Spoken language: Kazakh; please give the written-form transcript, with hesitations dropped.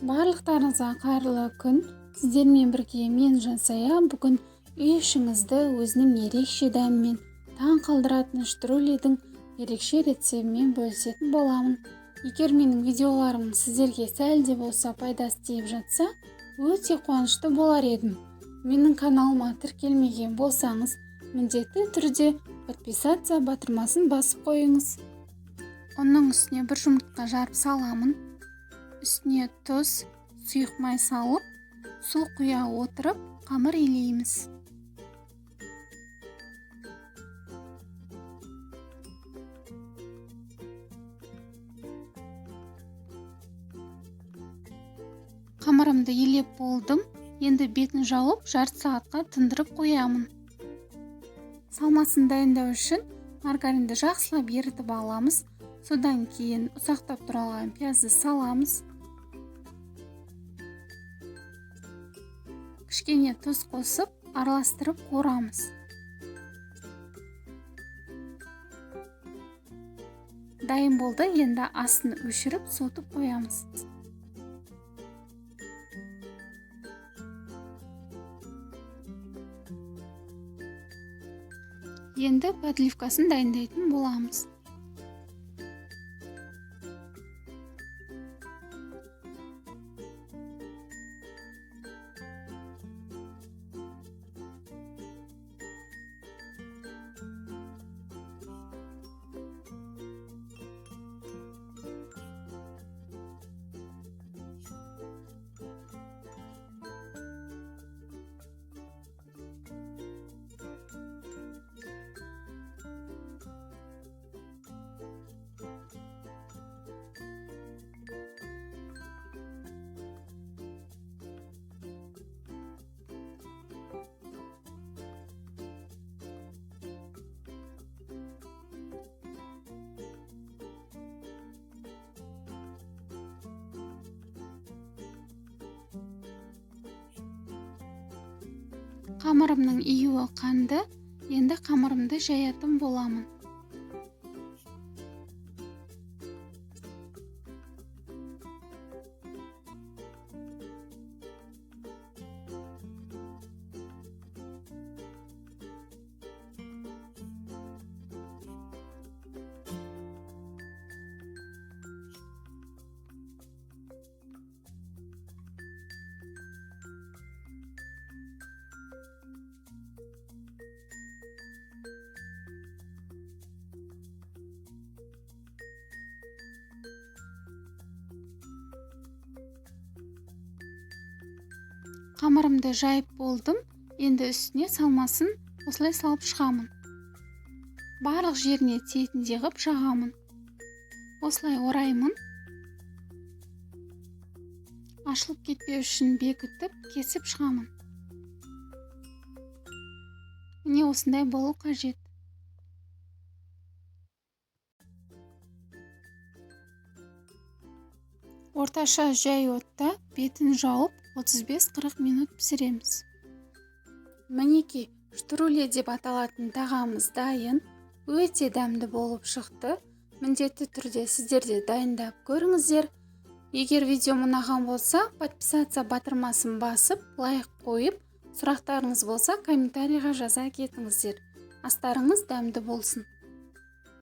Барлықтарыңызға қайырлы күн. Сіздермен бірге мен Жансая. Бүгін үй ішіңізді өзінің ерекше дәмімен таң қалдыратын штрулидің ерекше рецебімен бөлісетін боламын. Егер менің видеоларым сіздерге сәл де болса пайдасы тиіп жатса, өте қуанышты болар едім. Менің каналыма тіркелмеген болсаңыз, міндетті түрде подписаться батырмасын басып қойыңыз. Оның үстіне бір жұмыртқа жарып саламын. Үстіне тұз, сұйық май салып, су құя отырып, қамыр илейміз. Қамырымды илеп болдым. Енді бетін жауып, жарты сағатқа тындырып қоямын. Салмасын дайындау үшін маргаринді жақсылап ерітіп аламыз. Содан кейін ұсақтап тұралған пиязды саламыз. Кішкене тұз қосып, араластырып қуырамыз. Дайын болды, енді астын өшіріп, суытып қоямыз. Енді подливкасын дайындайтын боламыз. Қамырымның июі қанды, енді қамырымды жаятын боламын. Қамырымды жайып болдым. Енді үстіне салмасын осылай салып шығамын. Барлық жеріне тиетіндей ғып жағамын. Осылай ораймын. Ашылып кетпеу үшін бекітіп, кесіп шығамын. Міне осындай болу қажет. Орташа жай отта бетін жауып 35-40 минут пісіреміз. Мінеки, штрули деп аталатын тағамыз дайын. Өте дәмді болып шықты. Міндетті түрде сіздерде дайындап көріңіздер. Егер видео ұнаған болса, подписаться батырмасын басып, лайк қойып, сұрақтарыңыз болса комментарийға жаза кетіңіздер. Астарыңыз дәмді болсын.